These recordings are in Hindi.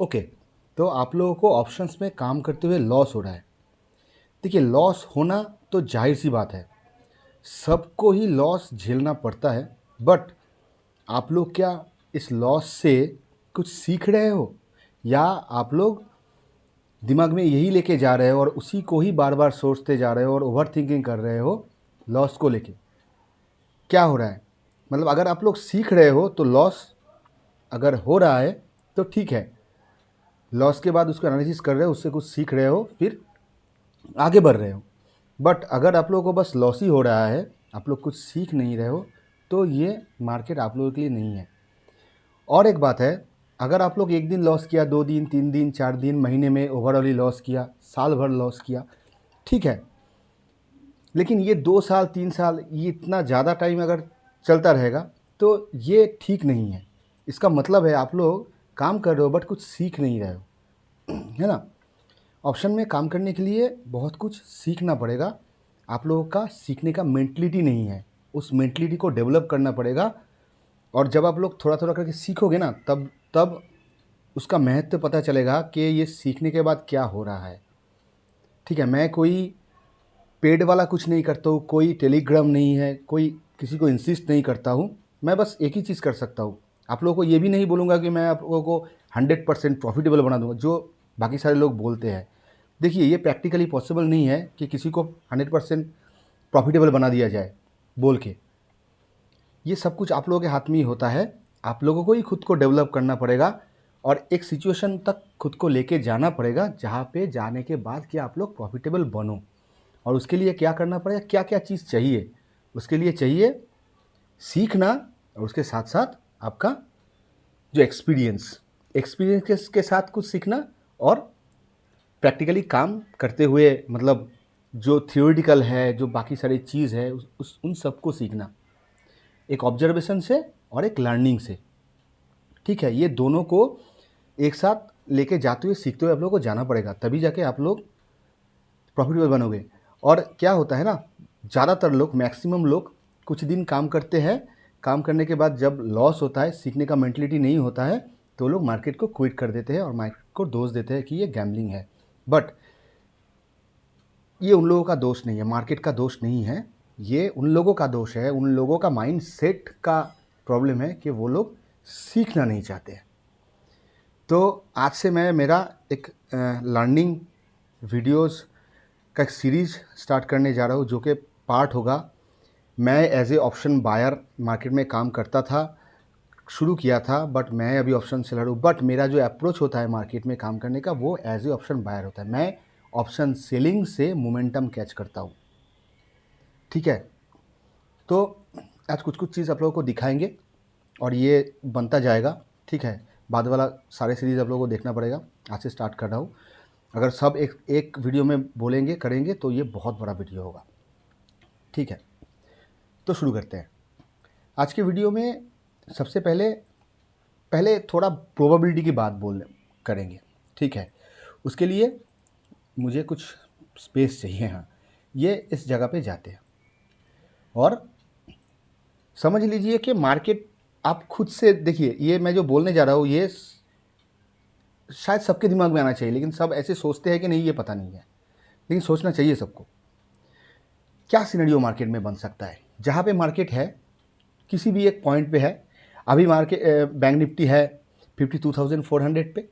ओके, तो आप लोगों को ऑप्शंस में काम करते हुए लॉस हो रहा है। देखिए, लॉस होना तो जाहिर सी बात है, सबको ही लॉस झेलना पड़ता है। बट आप लोग क्या इस लॉस से कुछ सीख रहे हो, या आप लोग दिमाग में यही लेके जा रहे हो और उसी को ही बार बार सोचते जा रहे हो और ओवर थिंकिंग कर रहे हो लॉस को लेके? क्या हो रहा है? मतलब अगर आप लोग सीख रहे हो तो लॉस अगर हो रहा है तो ठीक है, लॉस के बाद उसको एनालिसिस कर रहे हो, उससे कुछ सीख रहे हो, फिर आगे बढ़ रहे हो। बट अगर आप लोगों को बस लॉस ही हो रहा है, आप लोग कुछ सीख नहीं रहे हो, तो ये मार्केट आप लोगों के लिए नहीं है। और एक बात है, अगर आप लोग एक दिन लॉस किया, 2 दिन, 3 दिन, 4 दिन, महीने में ओवरऑल ही लॉस किया, साल भर लॉस किया, ठीक है। लेकिन ये 2 साल 3 साल ये इतना ज़्यादा टाइम अगर चलता रहेगा तो ये ठीक नहीं है। इसका मतलब है आप लोग काम कर रहे हो बट कुछ सीख नहीं रहे हो, है ना। ऑप्शन में काम करने के लिए बहुत कुछ सीखना पड़ेगा। आप लोगों का सीखने का मेंटलिटी नहीं है, उस मेंटलिटी को डेवलप करना पड़ेगा। और जब आप लोग थोड़ा थोड़ा करके सीखोगे ना, तब तब उसका महत्व पता चलेगा कि ये सीखने के बाद क्या हो रहा है। ठीक है, मैं कोई पेड वाला कुछ नहीं करता हूँ, कोई टेलीग्राम नहीं है, कोई किसी को इंसिस्ट नहीं करता हूँ। मैं बस एक ही चीज़ कर सकता हूँ, आप लोगों को ये भी नहीं बोलूँगा कि मैं आप लोगों को 100% प्रॉफिटेबल बना दूँगा, जो बाकी सारे लोग बोलते हैं। देखिए, ये प्रैक्टिकली पॉसिबल नहीं है कि किसी को 100% प्रॉफिटेबल बना दिया जाए बोल के। ये सब कुछ आप लोगों के हाथ में ही होता है। आप लोगों को ही खुद को डेवलप करना पड़ेगा और एक सिचुएशन तक खुद को लेके जाना पड़ेगा जहाँ पे जाने के बाद कि आप लोग प्रॉफिटेबल बनो। और उसके लिए क्या करना पड़ेगा, क्या क्या चीज़ चाहिए? उसके लिए चाहिए सीखना, और उसके साथ साथ आपका जो एक्सपीरियंस के साथ कुछ सीखना, और प्रैक्टिकली काम करते हुए, मतलब जो थियोरिटिकल है, जो बाकी सारी चीज़ है, उन सबको सीखना, एक ऑब्जर्वेशन से और एक लर्निंग से। ठीक है, ये दोनों को एक साथ लेके जाते हुए सीखते हुए आप लोगों को जाना पड़ेगा, तभी जाके आप लोग प्रॉफिटेबल बनोगे। और क्या होता है ना, ज़्यादातर लोग, मैक्सिमम लोग कुछ दिन काम करते हैं, काम करने के बाद जब लॉस होता है, सीखने का मेंटलिटी नहीं होता है, तो लोग मार्केट को क्विट कर देते हैं और मार्केट को दोष देते हैं कि ये गैम्बलिंग है। बट ये उन लोगों का दोष नहीं है, मार्केट का दोष नहीं है, ये उन लोगों का दोष है, उन लोगों का माइंड सेट का प्रॉब्लम है कि वो लोग सीखना नहीं चाहते हैं। तो आज से मैं मेरा एक लर्निंग वीडियोस का एक सीरीज़ स्टार्ट करने जा रहा हूँ, जो कि पार्ट होगा। मैं as a option buyer market में काम करता था, शुरू किया था, बट मैं अभी ऑप्शन सेलर हूँ। बट मेरा जो अप्रोच होता है मार्केट में काम करने का, वो एज ए ऑप्शन बायर होता है। मैं ऑप्शन सेलिंग से मोमेंटम कैच करता हूँ। ठीक है, तो आज कुछ कुछ चीज़ आप लोगों को दिखाएंगे और ये बनता जाएगा। ठीक है, बाद वाला सारे सीरीज़ आप लोगों को देखना पड़ेगा। आज से स्टार्ट कर रहा हूँ। अगर सब एक एक वीडियो में बोलेंगे, करेंगे, तो ये बहुत बड़ा वीडियो होगा। ठीक है, तो शुरू करते हैं। आज के वीडियो में सबसे पहले पहले थोड़ा प्रोबेबिलिटी की बात करेंगे। ठीक है, उसके लिए मुझे कुछ स्पेस चाहिए। हाँ, ये इस जगह पे जाते हैं और समझ लीजिए कि मार्केट, आप खुद से देखिए, ये मैं जो बोलने जा रहा हूँ ये शायद सबके दिमाग में आना चाहिए, लेकिन सब ऐसे सोचते हैं कि नहीं, ये पता नहीं है, लेकिन सोचना चाहिए सबको। क्या सिनेरियो मार्केट में बन सकता है जहाँ पे मार्केट है, किसी भी एक पॉइंट पे है। अभी मार्केट बैंक निफ्टी है 52,400 पे,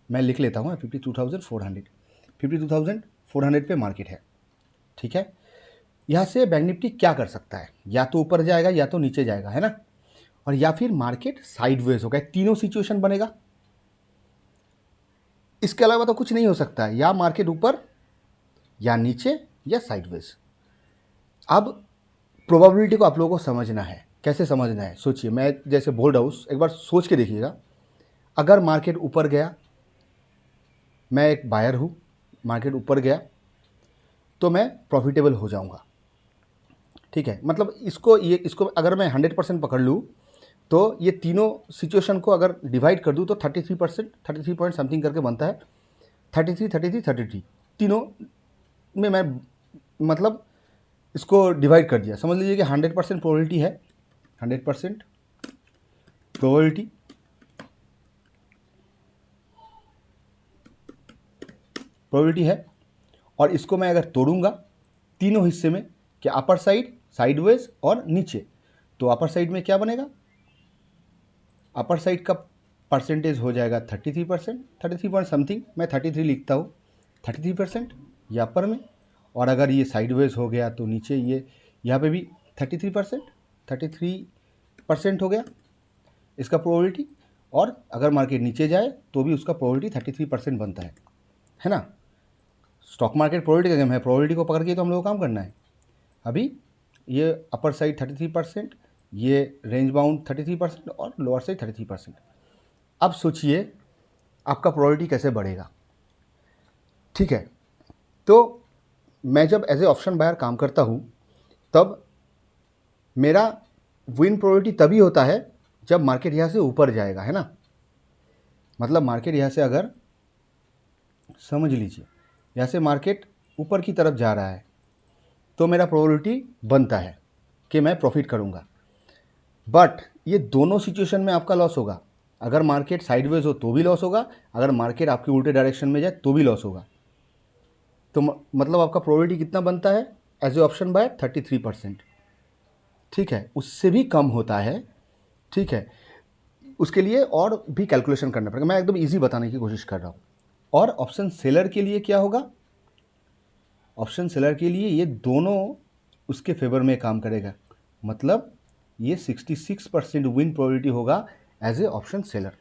मैं लिख लेता हूँ 52,400 पे मार्केट है। ठीक है, यहाँ से बैंक निफ्टी क्या कर सकता है, या तो ऊपर जाएगा या तो नीचे जाएगा, है ना, और या फिर मार्केट साइडवेज होगा। तीनों सिचुएशन बनेगा, इसके अलावा तो कुछ नहीं हो सकता है, या मार्केट ऊपर या नीचे या साइडवेज। अब प्रोबेबिलिटी को आप लोगों को समझना है। कैसे समझना है, सोचिए, मैं जैसे बोल रहा हूँ एक बार सोच के देखिएगा। अगर मार्केट ऊपर गया, मैं एक बायर हूँ, मार्केट ऊपर गया तो मैं प्रॉफिटेबल हो जाऊँगा। ठीक है, मतलब इसको अगर मैं 100% पकड़ लूँ, तो ये तीनों सिचुएशन को अगर डिवाइड कर दूँ तो 33%, 33 पॉइंट समथिंग करके बनता है। 33, 33, 33 तीनों में मैं, मतलब इसको डिवाइड कर दिया। समझ लीजिए कि 100% प्रोबेबिलिटी है, 100% प्रोबेबिलिटी प्रोबेबिलिटी है। और इसको मैं अगर तोड़ूंगा तीनों हिस्से में, क्या अपर साइड, साइडवेज और नीचे, तो अपर साइड में क्या बनेगा, अपर साइड का परसेंटेज हो जाएगा 33%, 33 पॉइंट समथिंग, मैं 33 लिखता हूँ, 33% ये अपर में। और अगर ये साइडवेज हो गया तो नीचे ये यहाँ पे भी 33% हो गया इसका प्रोबेबिलिटी। और अगर मार्केट नीचे जाए तो भी उसका प्रोबेबिलिटी 33% बनता है ना। स्टॉक मार्केट प्रोबेबिलिटी का गेम है, प्रोबेबिलिटी को पकड़ के तो हम लोग को काम करना है। अभी ये अपर साइड 33%, ये रेंज बाउंड 33% और लोअर साइड 33%। अब सोचिए आपका प्रोबेबिलिटी कैसे बढ़ेगा। ठीक है, तो मैं जब एज ए ऑप्शन बायर काम करता हूँ तब मेरा विन प्रोबेबिलिटी तभी होता है जब मार्केट यहाँ से ऊपर जाएगा, है ना। मतलब मार्केट यहाँ से, अगर समझ लीजिए यहाँ से मार्केट ऊपर की तरफ जा रहा है तो मेरा प्रोबेबिलिटी बनता है कि मैं प्रॉफिट करूँगा। बट ये दोनों सिचुएशन में आपका लॉस होगा। अगर मार्केट साइडवेज हो तो भी लॉस होगा, अगर मार्केट आपके उल्टे डायरेक्शन में जाए तो भी लॉस होगा। तो मतलब आपका प्रोबेबिलिटी कितना बनता है एज ए ऑप्शन बायर, 33%। ठीक है, उससे भी कम होता है। ठीक है, उसके लिए और भी कैलकुलेशन करना पड़ेगा, मैं एकदम इजी बताने की कोशिश कर रहा हूँ। और ऑप्शन सेलर के लिए क्या होगा, ऑप्शन सेलर के लिए ये दोनों उसके फेवर में काम करेगा। मतलब ये 66% विन प्रोबेबिलिटी होगा एज ए ऑप्शन सेलर।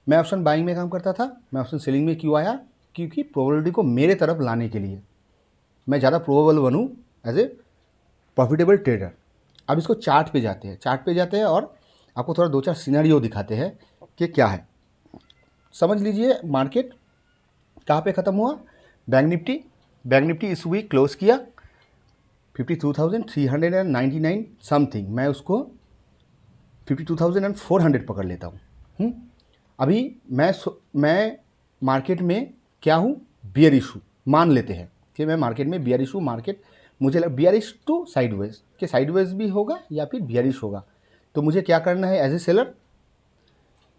मैं ऑप्शन बाइंग में काम करता था, मैं ऑप्शन सेलिंग में क्यों आया, क्योंकि प्रोबेबिलिटी को मेरे तरफ लाने के लिए, मैं ज़्यादा प्रोबेबल बनूँ एज ए प्रॉफिटेबल ट्रेडर। अब इसको चार्ट पे जाते हैं, चार्ट पे जाते हैं और आपको थोड़ा 2-4 सिनेरियो दिखाते हैं कि क्या है। समझ लीजिए मार्केट कहाँ पे ख़त्म हुआ, बैंक निफ्टी इस वीक क्लोज किया 52,399 समथिंग, मैं उसको 52,400 पकड़ लेता हूँ। अभी मैं मार्केट में क्या हूँ, बियरिश हूँ, मान लेते हैं कि मैं मार्केट में बियरिश हूँ। मार्केट मुझे बियरिश टू साइडवेज, कि साइडवेज भी होगा या फिर बियरिश होगा। तो मुझे क्या करना है एज ए सेलर,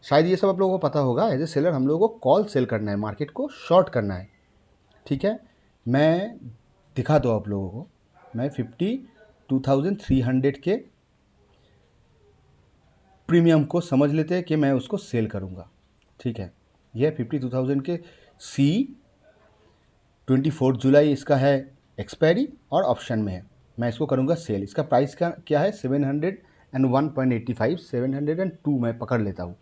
शायद ये सब आप लोगों को पता होगा, एज ए सेलर हम लोगों को कॉल सेल करना है, मार्केट को शॉर्ट करना है। ठीक है, मैं दिखा दो आप लोगों को, मैं 52,300 के प्रीमियम को समझ लेते हैं कि मैं उसको सेल करूँगा। ठीक है, यह 52,000 के सी 24 जुलाई इसका है एक्सपायरी और ऑप्शन में है, मैं इसको करूँगा सेल। इसका प्राइस का क्या है 701.85, 702 मैं पकड़ लेता हूँ।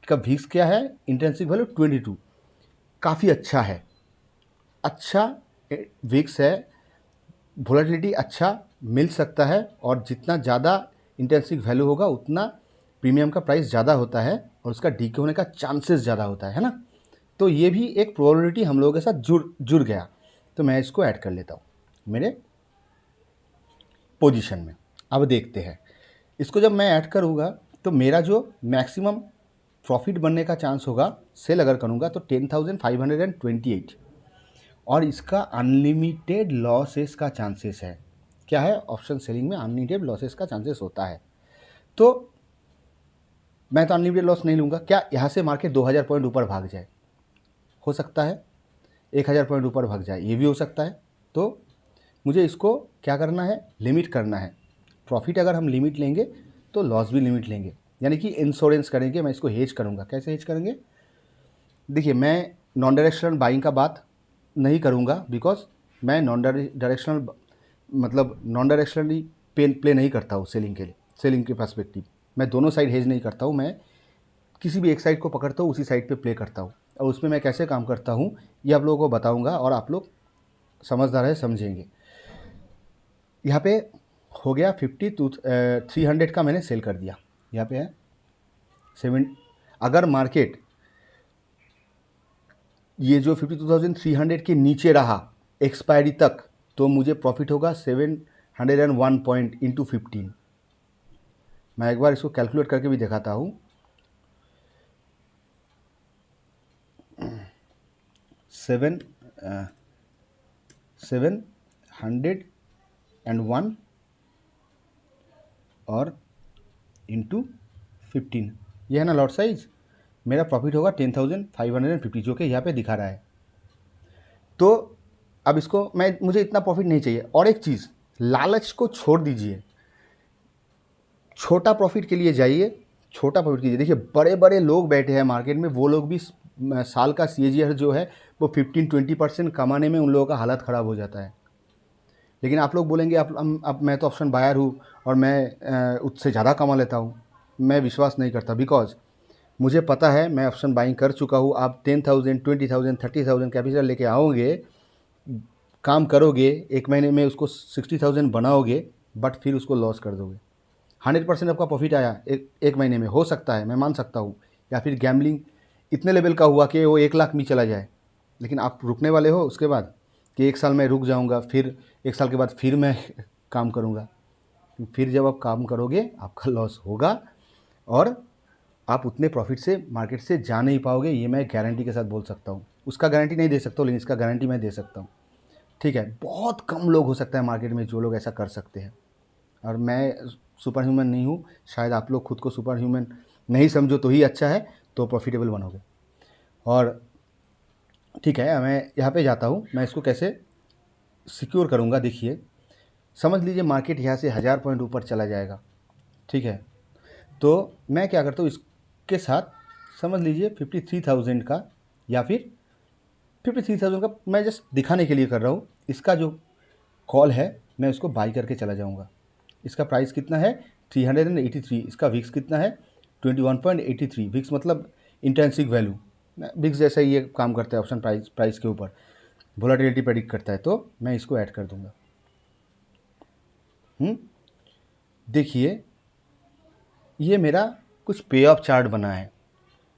इसका वीक्स क्या है, इंट्रिंसिक वैल्यू 22, काफ़ी अच्छा है, अच्छा वीक्स है, वोलेटिलिटी अच्छा मिल सकता है। और जितना ज़्यादा इंट्रिंसिक वैल्यू होगा उतना प्रीमियम का प्राइस ज़्यादा होता है और उसका डीके होने का चांसेस ज़्यादा होता है ना। तो ये भी एक प्रोबेबिलिटी हम लोगों के साथ जुड़ गया, तो मैं इसको ऐड कर लेता हूँ मेरे पोजीशन में। अब देखते हैं इसको, जब मैं ऐड करूँगा तो मेरा जो मैक्सिमम प्रॉफिट बनने का चांस होगा सेल अगर करूँगा तो 10,528, और इसका अनलिमिटेड लॉसेस का चांसेस है। क्या है, ऑप्शन सेलिंग में अनलिमिटेड लॉसेस का चांसेस होता है। तो मैं तो अनलिमिटेड लॉस नहीं लूँगा। क्या यहाँ से मार्केट 2,000 पॉइंट ऊपर भाग जाए, हो सकता है 1,000 पॉइंट ऊपर भाग जाए, ये भी हो सकता है। तो मुझे इसको क्या करना है, लिमिट करना है। प्रॉफिट अगर हम लिमिट लेंगे तो लॉस भी लिमिट लेंगे, यानी कि इंश्योरेंस करेंगे। मैं इसको हेज करूँगा, कैसे हेज करेंगे, देखिए मैं नॉन डायरेक्शनल बाइंग का बात नहीं करूँगा, बिकॉज मैं नॉन डायरेक्शनली प्ले नहीं करता हूँ सेलिंग के लिए, सेलिंग के पर्सपेक्टिव मैं दोनों साइड हेज नहीं करता हूँ। मैं किसी भी एक साइड को पकड़ता हूँ, उसी साइड पे प्ले करता हूँ, और उसमें मैं कैसे काम करता हूँ ये आप लोगों को बताऊँगा, और आप लोग समझदार है समझेंगे। यहाँ पे हो गया 300 का मैंने सेल कर दिया, यहाँ पे है 7। अगर मार्केट ये जो 52,300 के नीचे रहा एक्सपायरी तक तो मुझे प्रॉफिट होगा 701 पॉइंट इंटू 15। मैं एक बार इसको कैलकुलेट करके भी दिखाता हूँ। 701 और इंटू 15, ये है ना लॉट साइज, मेरा प्रॉफिट होगा 10,550, जो कि यहाँ पे दिखा रहा है। तो अब इसको मुझे इतना प्रॉफिट नहीं चाहिए। और एक चीज़, लालच को छोड़ दीजिए, छोटा प्रॉफिट के लिए जाइए, छोटा प्रॉफिट कीजिए। देखिए बड़े बड़े लोग बैठे हैं मार्केट में, वो लोग भी साल का CAGR जो है वो 15-20% कमाने में उन लोगों का हालत ख़राब हो जाता है। लेकिन आप लोग बोलेंगे अब मैं तो ऑप्शन बायर हूँ और मैं उससे ज़्यादा कमा लेता हूँ। मैं विश्वास नहीं करता, बिकॉज मुझे पता है, मैं ऑप्शन बाइंग कर चुका हूँ। आप 10,000, 20,000, 30,000 कैपिटल लेके आओगे, काम करोगे, एक महीने में उसको 60,000 बनाओगे, बट फिर उसको लॉस कर दोगे। 100% आपका प्रॉफिट आया एक महीने में, हो सकता है, मैं मान सकता हूँ। या फिर गैम्बलिंग इतने लेवल का हुआ कि वो 1 लाख में चला जाए, लेकिन आप रुकने वाले हो उसके बाद कि 1 साल मैं रुक जाऊँगा, फिर 1 साल के बाद फिर मैं काम करूँगा। फिर जब आप काम करोगे आपका लॉस होगा और आप उतने प्रॉफिट से मार्केट से जा नहीं पाओगे, ये मैं गारंटी के साथ बोल सकता हूँ। उसका गारंटी नहीं दे सकता हूँ, लेकिन इसका गारंटी मैं दे सकता हूँ। ठीक है, बहुत कम लोग हो सकता है मार्केट में जो लोग ऐसा कर सकते हैं, और मैं सुपर ह्यूमन नहीं हूँ। शायद आप लोग खुद को सुपर ह्यूमन नहीं समझो तो ही अच्छा है, तो प्रॉफिटेबल बनोगे। और ठीक है, मैं यहाँ पे जाता हूँ, मैं इसको कैसे सिक्योर करूँगा। देखिए, समझ लीजिए मार्केट यहाँ से 1000 पॉइंट ऊपर चला जाएगा, ठीक है, तो मैं क्या करता हूँ, इसके साथ समझ लीजिए 53,000 का या फिर 53,000 का मैं जस्ट दिखाने के लिए कर रहा हूँ। इसका जो कॉल है मैं उसको बाई करके चला जाऊँगा। इसका प्राइस कितना है 383, इसका विक्स कितना है 21.83। विक्स मतलब इंटेंसिक वैल्यू, विक्स जैसा ही ये काम करता है, ऑप्शन प्राइस के ऊपर वोलेटिलिटी प्रेडिक्ट करता है। तो मैं इसको ऐड कर दूंगा। देखिए ये मेरा कुछ पे ऑफ चार्ट बना है।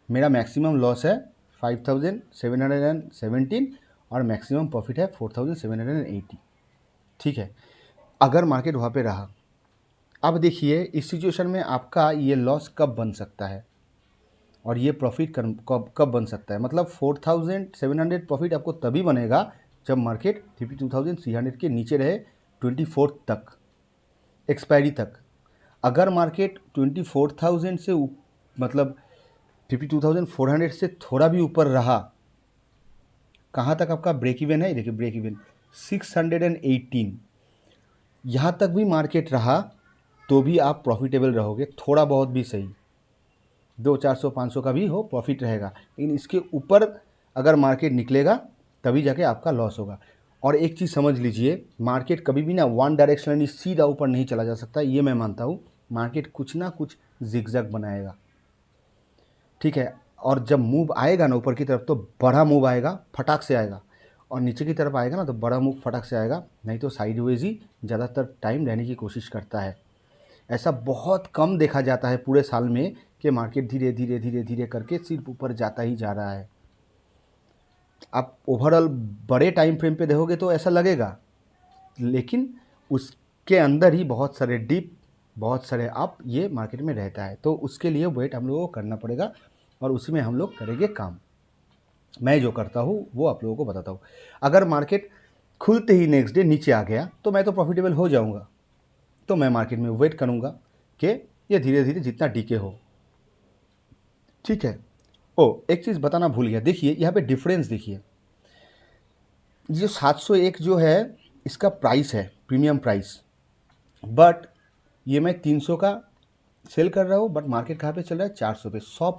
मेरा मैक्सिमम लॉस है 5,717 और मैक्सिमम प्रॉफिट है 4,780। ठीक है, अगर मार्केट वहाँ पे रहा, अब देखिए इस सिचुएशन में आपका ये लॉस कब बन सकता है और ये प्रॉफिट कब बन सकता है। मतलब 4,700 प्रॉफिट आपको तभी बनेगा जब मार्केट 52,300 के नीचे रहे 24 तक, एक्सपायरी तक। अगर मार्केट 24,000 से मतलब 52,400 से थोड़ा भी ऊपर रहा, कहाँ तक आपका ब्रेक इवन है, देखिए ब्रेक इवन 618, यहाँ तक भी मार्केट रहा तो भी आप प्रॉफिटेबल रहोगे, थोड़ा बहुत भी सही, 200-400-500 का भी हो प्रॉफिट रहेगा। लेकिन इसके ऊपर अगर मार्केट निकलेगा तभी जाके आपका लॉस होगा। और एक चीज़ समझ लीजिए, मार्केट कभी भी ना वन डायरेक्शनली सीधा ऊपर नहीं चला जा सकता, ये मैं मानता हूँ। मार्केट कुछ ना कुछ जिगजैग बनाएगा, ठीक है। और जब मूव आएगा ना ऊपर की तरफ तो बड़ा मूव आएगा, फटाक से आएगा, और नीचे की तरफ आएगा ना तो बड़ा मूव फटाक से आएगा, नहीं तो साइडवेज ही ज़्यादातर टाइम रहने की कोशिश करता है। ऐसा बहुत कम देखा जाता है पूरे साल में कि मार्केट धीरे धीरे धीरे धीरे करके सिर्फ ऊपर जाता ही जा रहा है। आप ओवरऑल बड़े टाइम फ्रेम पे देखोगे तो ऐसा लगेगा, लेकिन उसके अंदर ही बहुत सारे डिप, बहुत सारे अप ये मार्केट में रहता है। तो उसके लिए वेट हम लोगों को करना पड़ेगा और उसी में हम लोग करेंगे काम। मैं जो करता हूँ वो आप लोगों को बताता हूँ। अगर मार्केट खुलते ही नेक्स्ट डे नीचे आ गया तो मैं तो प्रॉफिटेबल हो जाऊँगा, तो मैं मार्केट में वेट करूँगा कि ये धीरे धीरे जितना डीके हो, ठीक है। एक चीज़ बताना भूल गया, देखिए यहाँ पे डिफरेंस देखिए, ये 701 जो है इसका प्राइस है प्रीमियम प्राइस, बट ये मैं 300 का सेल कर रहा हूँ, बट मार्केट कहाँ पे चल रहा है 400 पे, 100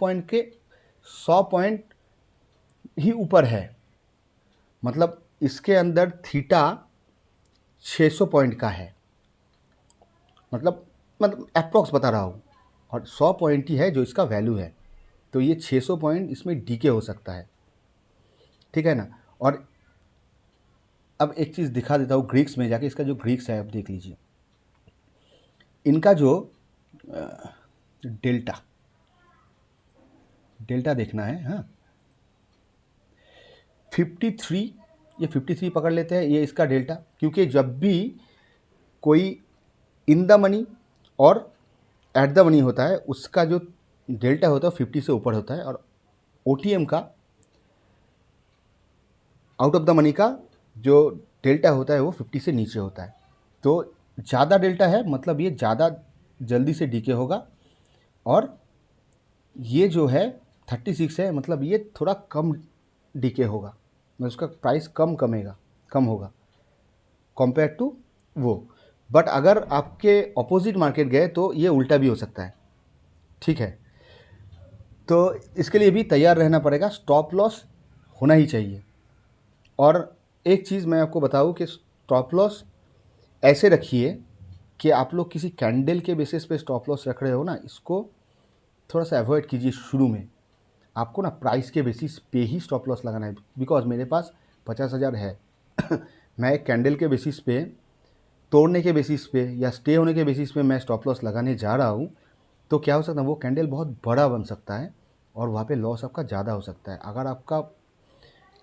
पॉइंट ही ऊपर है। मतलब इसके अंदर थीटा 600 पॉइंट का है, मतलब अप्रॉक्स बता रहा हूँ, और 100 पॉइंट ही है जो इसका वैल्यू है। तो ये 600 पॉइंट इसमें डीके हो सकता है, ठीक है ना। और अब एक चीज़ दिखा देता हूँ ग्रीक्स में जाके, इसका जो ग्रीक्स है आप देख लीजिए, इनका जो डेल्टा देखना है, हाँ 53, ये 53 पकड़ लेते हैं, ये इसका डेल्टा। क्योंकि जब भी कोई इन द मनी और एट द मनी होता है उसका जो डेल्टा होता है 50 से ऊपर होता है, और OTM का आउट ऑफ द मनी का जो डेल्टा होता है वो 50 से नीचे होता है। तो ज़्यादा डेल्टा है मतलब ये ज़्यादा जल्दी से डीके होगा, और ये जो है 36 है मतलब ये थोड़ा कम डीके होगा। मतलब उसका प्राइस कम होगा कंपेयर टू वो। बट अगर आपके ऑपोजिट मार्केट गए तो ये उल्टा भी हो सकता है, ठीक है। तो इसके लिए भी तैयार रहना पड़ेगा, स्टॉप लॉस होना ही चाहिए। और एक चीज़ मैं आपको बताऊं कि स्टॉप लॉस ऐसे रखिए कि आप लोग किसी कैंडल के बेसिस पे स्टॉप लॉस रख रहे हो ना, इसको थोड़ा सा अवॉइड कीजिए शुरू में। आपको ना प्राइस के बेसिस पे ही स्टॉप लॉस लगाना है। बिकॉज मेरे पास 50,000 है मैं एक कैंडल के बेसिस पे, तोड़ने के बेसिस पे या स्टे होने के बेसिस पे मैं स्टॉप लॉस लगाने जा रहा हूँ, तो क्या हो सकता है वो कैंडल बहुत बड़ा बन सकता है और वहाँ पे लॉस आपका ज़्यादा हो सकता है। अगर आपका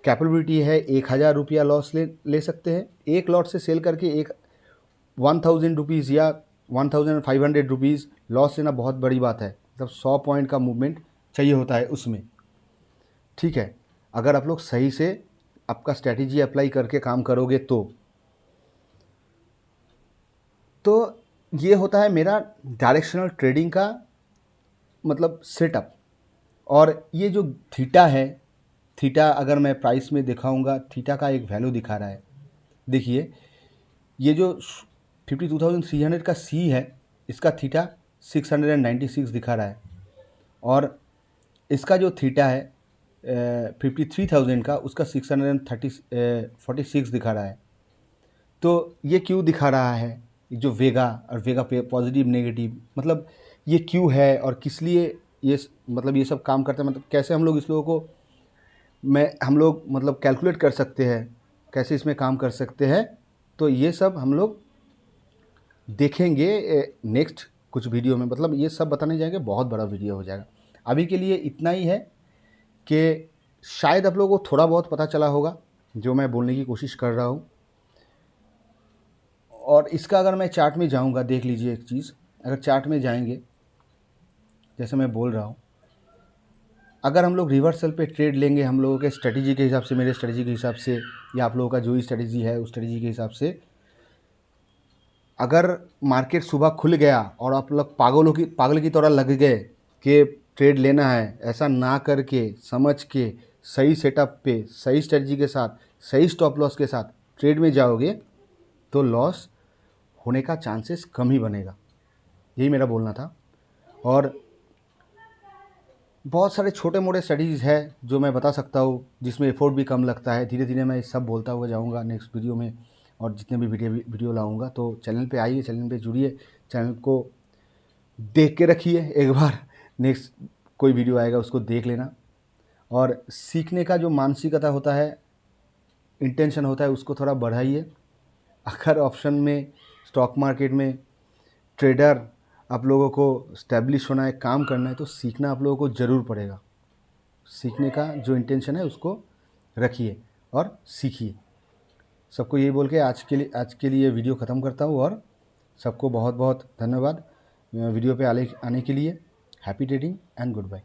कैपेबिलिटी है 1,000 रुपया लॉस ले सकते हैं, एक लॉट से सेल करके एक 1,000 रुपीज़ या 1,500 रुपीज़ लॉस लेना बहुत बड़ी बात है। मतलब 100 पॉइंट का मूवमेंट चाहिए होता है उसमें, ठीक है। अगर आप लोग सही से आपका स्ट्रैटेजी अप्लाई करके काम करोगे तो ये होता है मेरा डायरेक्शनल ट्रेडिंग का मतलब सेटअप। और ये जो थीटा है, थीटा अगर मैं प्राइस में दिखाऊंगा, थीटा का एक वैल्यू दिखा रहा है। देखिए ये जो 52,300 का सी है, इसका थीटा 696 दिखा रहा है। और इसका जो थीटा है 53,000 का, उसका 646 दिखा रहा है। तो ये क्यों दिखा रहा है, जो वेगा और वेगा पे पॉजिटिव नेगेटिव, मतलब ये क्यों है और किस लिए ये मतलब ये सब काम करता है, मतलब कैसे हम लोग इस लोगों को हम लोग मतलब कैलकुलेट कर सकते हैं, कैसे इसमें काम कर सकते हैं। तो ये सब हम लोग देखेंगे नेक्स्ट कुछ वीडियो में। मतलब ये सब बताने जाएंगे, बहुत बड़ा वीडियो हो जाएगा। अभी के लिए इतना ही है कि शायद आप लोगों को थोड़ा बहुत पता चला होगा जो मैं बोलने की कोशिश कर रहा हूँ। और इसका अगर मैं चार्ट में जाऊँगा, देख लीजिए एक चीज़, अगर चार्ट में जाएंगे जैसे मैं बोल रहा हूँ, अगर हम लोग रिवर्सल पे ट्रेड लेंगे हम लोगों के स्ट्रेटजी के हिसाब से, मेरे स्ट्रेटजी के हिसाब से या आप लोगों का जो ही स्ट्रेटजी है उस स्ट्रेटजी के हिसाब से, अगर मार्केट सुबह खुल गया और आप लोग पागल की तरह लग गए कि ट्रेड लेना है, ऐसा ना करके समझ के सही सेटअप पे सही स्ट्रेटजी के साथ सही स्टॉप लॉस के साथ ट्रेड में जाओगे तो लॉस होने का चांसेस कम ही बनेगा। यही मेरा बोलना था। और बहुत सारे छोटे मोटे स्टडीज़ है जो मैं बता सकता हूँ जिसमें एफर्ट भी कम लगता है। धीरे धीरे मैं सब बोलता हुआ जाऊँगा नेक्स्ट वीडियो में, और जितने भी वीडियो लाऊंगा। तो चैनल पे आइए, चैनल पे जुड़िए, चैनल को देख के रखिए एक बार, नेक्स्ट कोई वीडियो आएगा उसको देख लेना। और सीखने का जो मानसिकता होता है, इंटेंशन होता है, उसको थोड़ा बढ़ाइए। अगर ऑप्शन में स्टॉक मार्केट में ट्रेडर आप लोगों को स्टैब्लिश होना है, काम करना है, तो सीखना आप लोगों को ज़रूर पड़ेगा। सीखने का जो इंटेंशन है उसको रखिए और सीखिए। सबको यही बोल के आज के लिए वीडियो ख़त्म करता हूँ। और सबको बहुत बहुत धन्यवाद वीडियो पे आने के लिए। Happy trading and good bye.